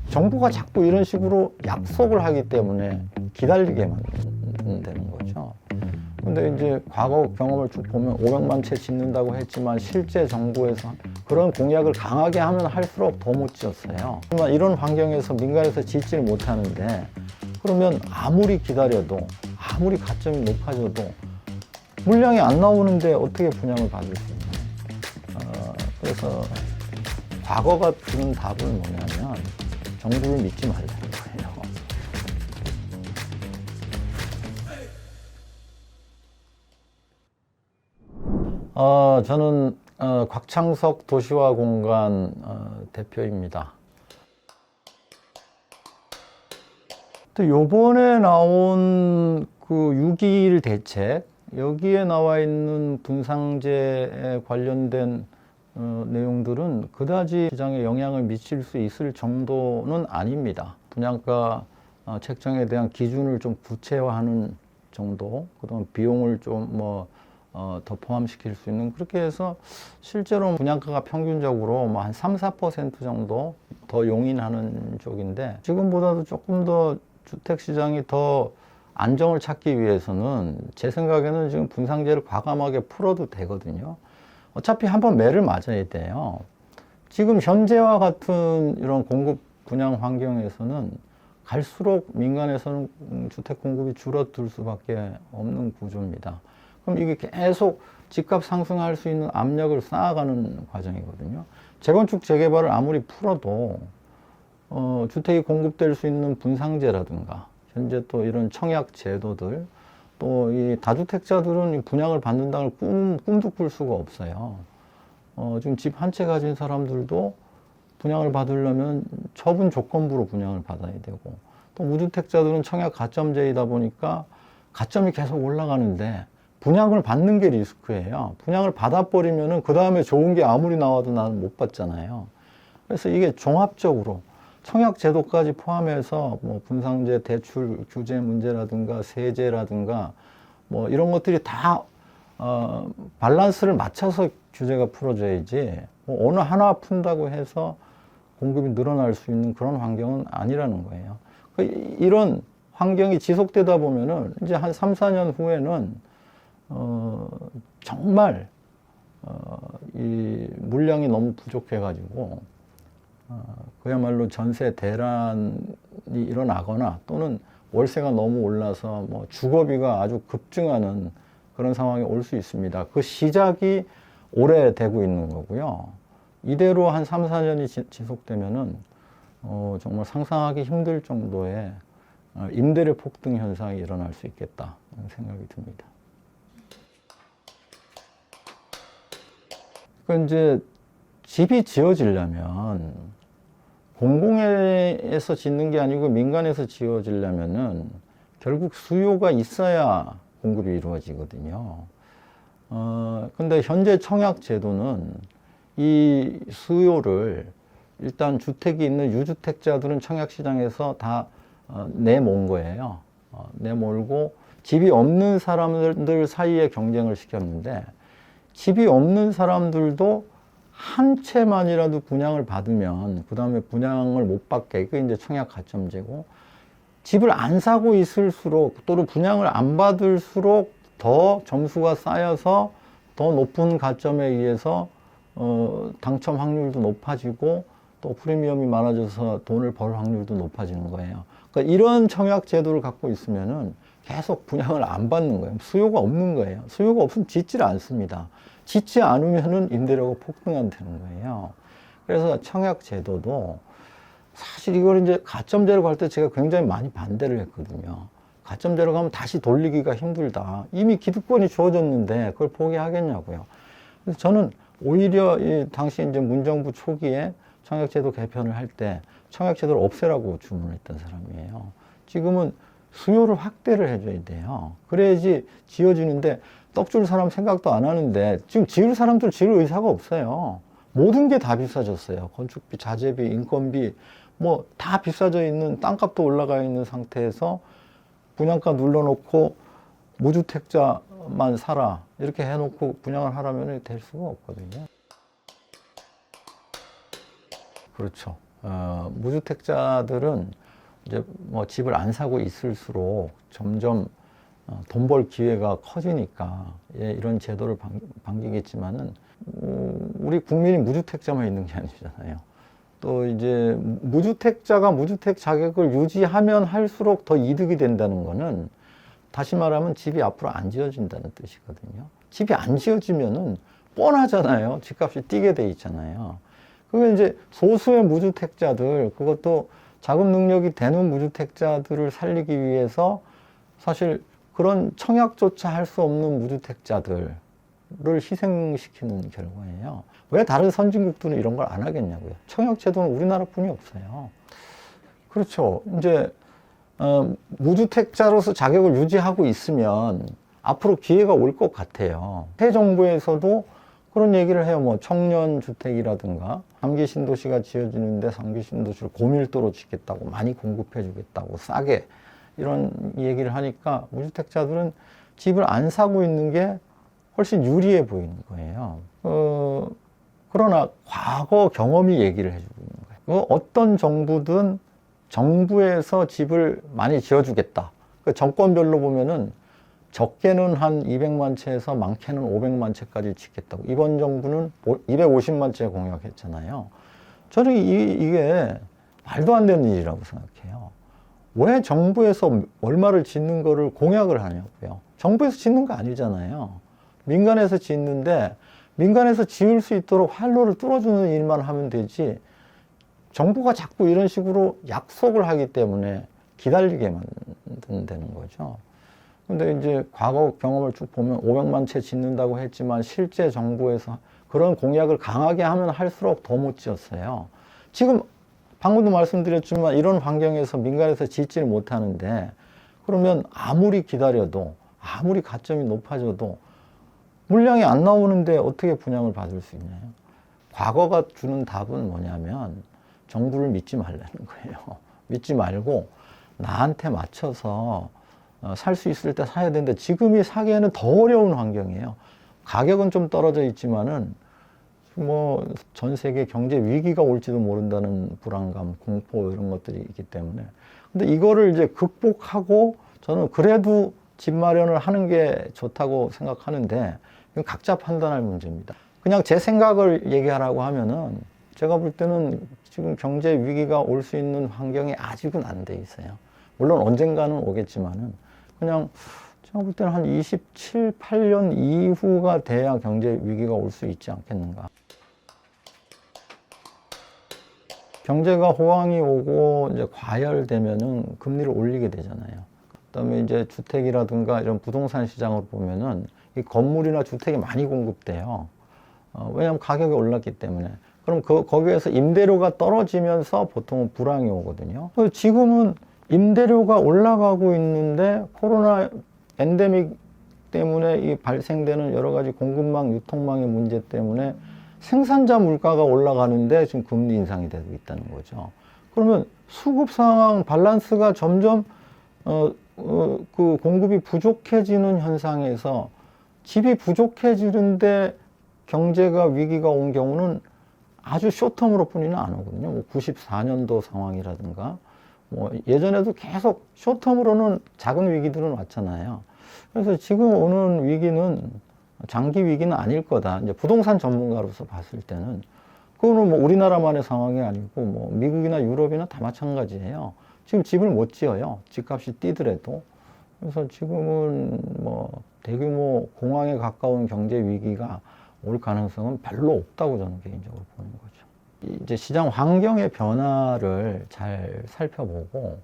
정부가 자꾸 이런 식으로 약속을 하기 때문에 기다리게 만드는 거죠. 근데 이제 과거 경험을 쭉 보면 500만 채 짓는다고 했지만 실제 정부에서 그런 공약을 강하게 하면 할수록 더 못 지었어요. 하지만 이런 환경에서 민간에서 짓지를 못하는데 그러면 아무리 기다려도 아무리 가점이 높아져도 물량이 안 나오는데 어떻게 분양을 받을 수 있나요? 그래서 과거가 주는 답은 뭐냐면 정부를 믿지 말라는 거예요. 저는 곽창석 도시와 공간 대표입니다. 또 요번에 나온 그 6.21 대책, 여기에 나와 있는 분상제에 관련된 내용들은 그다지 시장에 영향을 미칠 수 있을 정도는 아닙니다. 분양가 책정에 대한 기준을 좀 구체화하는 정도, 그다음 비용을 좀 더 포함시킬 수 있는, 그렇게 해서 실제로 분양가가 평균적으로 뭐 한 3~4% 정도 더 용인하는 쪽인데, 지금보다도 조금 더 주택시장이 더 안정을 찾기 위해서는 제 생각에는 지금 분상제를 과감하게 풀어도 되거든요. 어차피 한번 매를 맞아야 돼요. 지금 현재와 같은 이런 공급 분양 환경에서는 갈수록 민간에서는 주택 공급이 줄어들 수밖에 없는 구조입니다. 그럼 이게 계속 집값 상승할 수 있는 압력을 쌓아가는 과정이거든요. 재건축 재개발을 아무리 풀어도 주택이 공급될 수 있는 분상제라든가 현재 또 이런 청약 제도들, 또 이 다주택자들은 분양을 받는다는 꿈도 꿀 수가 없어요. 지금 집 한 채 가진 사람들도 분양을 받으려면 처분 조건부로 분양을 받아야 되고, 또 무주택자들은 청약 가점제이다 보니까 가점이 계속 올라가는데 분양을 받는 게 리스크예요. 분양을 받아버리면은 그 다음에 좋은 게 아무리 나와도 나는 못 받잖아요. 그래서 이게 종합적으로 청약 제도까지 포함해서 뭐 분상제 대출 규제 문제라든가 세제라든가 뭐 이런 것들이 다 밸런스를 맞춰서 규제가 풀어져야지, 뭐 어느 하나 푼다고 해서 공급이 늘어날 수 있는 그런 환경은 아니라는 거예요. 이런 환경이 지속되다 보면은 이제 한 3~4년 후에는 정말 이 물량이 너무 부족해가지고 그야말로 전세 대란이 일어나거나, 또는 월세가 너무 올라서 뭐 주거비가 아주 급증하는 그런 상황이 올 수 있습니다. 그 시작이 올해 되고 있는 거고요. 이대로 한 3~4년이 지속되면은 정말 상상하기 힘들 정도의 임대료 폭등 현상이 일어날 수 있겠다 생각이 듭니다. 그 이제 집이 지어지려면 공공에서 짓는 게 아니고 민간에서 지어지려면은 결국 수요가 있어야 공급이 이루어지거든요. 근데 현재 청약 제도는 이 수요를 일단 주택이 있는 유주택자들은 청약 시장에서 다 내몬 거예요. 내몰고 집이 없는 사람들 사이에 경쟁을 시켰는데, 집이 없는 사람들도 한 채만이라도 분양을 받으면 그 다음에 분양을 못 받게, 그게 이제 청약 가점제고, 집을 안 사고 있을수록 또는 분양을 안 받을수록 더 점수가 쌓여서 더 높은 가점에 의해서 당첨 확률도 높아지고 또 프리미엄이 많아져서 돈을 벌 확률도 높아지는 거예요. 그러니까 이런 청약 제도를 갖고 있으면은 계속 분양을 안 받는 거예요. 수요가 없는 거예요. 수요가 없으면 짓지를 않습니다. 짓지 않으면은 임대료가 폭등한다는 거예요. 그래서 청약 제도도 사실 이걸 이제 가점제로 갈 때 제가 굉장히 많이 반대를 했거든요. 가점제로 가면 다시 돌리기가 힘들다. 이미 기득권이 주어졌는데 그걸 포기하겠냐고요. 그래서 저는 오히려 이 당시 이제 문정부 초기에 청약제도 개편을 할 때 청약제도를 없애라고 주문했던 사람이에요. 지금은 수요를 확대를 해줘야 돼요. 그래야지 지어지는데, 떡 줄 사람 생각도 안 하는데 지금 지을 사람들 지을 의사가 없어요. 모든 게 다 비싸졌어요. 건축비, 자재비, 인건비 뭐 다 비싸져 있는, 땅값도 올라가 있는 상태에서 분양가 눌러놓고 무주택자만 사라 이렇게 해놓고 분양을 하라면 될 수가 없거든요. 그렇죠. 무주택자들은 이제 뭐 집을 안 사고 있을수록 점점 돈 벌 기회가 커지니까 예, 이런 제도를 반기겠지만은 우리 국민이 무주택자만 있는 게 아니잖아요. 또 이제 무주택자가 무주택 자격을 유지하면 할수록 더 이득이 된다는 거는 다시 말하면 집이 앞으로 안 지어진다는 뜻이거든요. 집이 안 지어지면은 뻔하잖아요. 집값이 뛰게 돼 있잖아요. 그게 이제 소수의 무주택자들, 그것도 자금 능력이 되는 무주택자들을 살리기 위해서 사실 그런 청약조차 할 수 없는 무주택자들을 희생시키는 결과예요. 왜 다른 선진국들은 이런 걸 안 하겠냐고요. 청약제도는 우리나라뿐이 없어요. 그렇죠. 이제 무주택자로서 자격을 유지하고 있으면 앞으로 기회가 올 것 같아요. 새 정부에서도 그런 얘기를 해요. 뭐 청년주택이라든가 3기 신도시가 지어지는데 3기 신도시를 고밀도로 짓겠다고, 많이 공급해 주겠다고, 싸게, 이런 얘기를 하니까 무주택자들은 집을 안 사고 있는 게 훨씬 유리해 보이는 거예요. 그러나 과거 경험이 얘기를 해주고 있는 거예요. 어떤 정부든 정부에서 집을 많이 지어주겠다. 그 정권별로 보면은 적게는 한 200만 채에서 많게는 500만 채까지 짓겠다고. 이번 정부는 250만 채 공약했잖아요. 저는 이게 말도 안 되는 일이라고 생각해요. 왜 정부에서 얼마를 짓는 거를 공약을 하냐고요. 정부에서 짓는 거 아니잖아요. 민간에서 짓는데 민간에서 지을 수 있도록 활로를 뚫어주는 일만 하면 되지, 정부가 자꾸 이런 식으로 약속을 하기 때문에 기다리게 만든다는 거죠. 근데 이제 과거 경험을 쭉 보면 500만 채 짓는다고 했지만 실제 정부에서 그런 공약을 강하게 하면 할수록 더 못 지었어요. 지금 방금도 말씀드렸지만 이런 환경에서 민간에서 짓지를 못하는데, 그러면 아무리 기다려도, 아무리 가점이 높아져도 물량이 안 나오는데 어떻게 분양을 받을 수 있나요? 과거가 주는 답은 뭐냐면 정부를 믿지 말라는 거예요. 믿지 말고 나한테 맞춰서 살 수 있을 때 사야 되는데, 지금이 사기에는 더 어려운 환경이에요. 가격은 좀 떨어져 있지만은 뭐 전 세계 경제 위기가 올지도 모른다는 불안감, 공포, 이런 것들이 있기 때문에. 근데 이거를 이제 극복하고 저는 그래도 집 마련을 하는 게 좋다고 생각하는데, 이건 각자 판단할 문제입니다. 그냥 제 생각을 얘기하라고 하면은 제가 볼 때는 지금 경제 위기가 올 수 있는 환경이 아직은 안 돼 있어요. 물론 언젠가는 오겠지만은 그냥 제가 볼 때는 한 27, 8년 이후가 돼야 경제 위기가 올 수 있지 않겠는가. 경제가 호황이 오고 이제 과열되면은 금리를 올리게 되잖아요. 그다음에 이제 주택이라든가 이런 부동산 시장을 보면은 이 건물이나 주택이 많이 공급돼요. 왜냐하면 가격이 올랐기 때문에. 그럼 거기에서 임대료가 떨어지면서 보통은 불황이 오거든요. 지금은 임대료가 올라가고 있는데 코로나 엔데믹 때문에 이 발생되는 여러 가지 공급망, 유통망의 문제 때문에 생산자 물가가 올라가는데 지금 금리 인상이 되고 있다는 거죠. 그러면 수급 상황 밸런스가 점점 그 공급이 부족해지는 현상에서 집이 부족해지는데 경제가 위기가 온 경우는 아주 쇼텀으로 뿐이는 안 오거든요. 뭐 94년도 상황이라든가 뭐 예전에도 계속 쇼텀으로는 작은 위기들은 왔잖아요. 그래서 지금 오는 위기는 장기 위기는 아닐 거다. 이제 부동산 전문가로서 봤을 때는 그거는 뭐 우리나라만의 상황이 아니고 뭐 미국이나 유럽이나 다 마찬가지예요. 지금 집을 못 지어요. 집값이 뛰더라도. 그래서 지금은 뭐 대규모 공황에 가까운 경제 위기가 올 가능성은 별로 없다고 저는 개인적으로 보는 거죠. 이제 시장 환경의 변화를 잘 살펴보고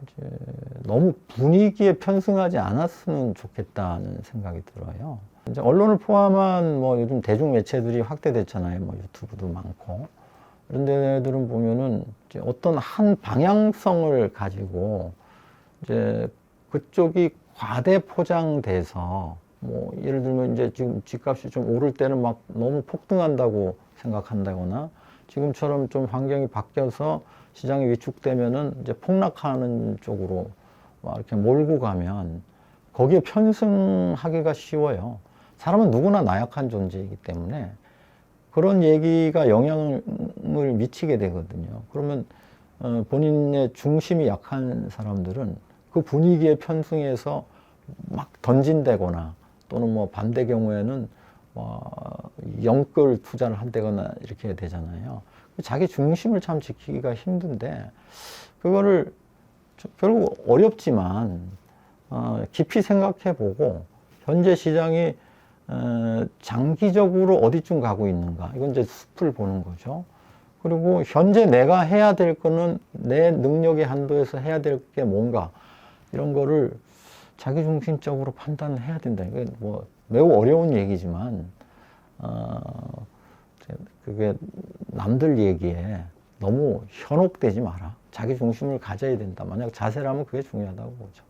이제 너무 분위기에 편승하지 않았으면 좋겠다는 생각이 들어요. 이제 언론을 포함한 뭐 요즘 대중 매체들이 확대됐잖아요. 뭐 유튜브도 많고. 이런 데들은 보면은 이제 어떤 한 방향성을 가지고 이제 그쪽이 과대 포장돼서 뭐 예를 들면 이제 지금 집값이 좀 오를 때는 막 너무 폭등한다고 생각한다거나, 지금처럼 좀 환경이 바뀌어서 시장이 위축되면은 이제 폭락하는 쪽으로 막 이렇게 몰고 가면 거기에 편승하기가 쉬워요. 사람은 누구나 나약한 존재이기 때문에 그런 얘기가 영향을 미치게 되거든요. 그러면 본인의 중심이 약한 사람들은 그 분위기에 편승해서 막 던진다거나 또는 뭐 반대 경우에는 영끌 투자를 한다거나 이렇게 되잖아요. 자기 중심을 참 지키기가 힘든데 그거를 결국 어렵지만 깊이 생각해보고 현재 시장이 장기적으로 어디쯤 가고 있는가, 이건 이제 숲을 보는 거죠. 그리고 현재 내가 해야 될 거는 내 능력의 한도에서 해야 될 게 뭔가, 이런 거를 자기중심적으로 판단해야 된다. 이게 뭐 매우 어려운 얘기지만 그게 남들 얘기에 너무 현혹되지 마라. 자기 중심을 가져야 된다. 만약 자세라면 그게 중요하다고 보죠.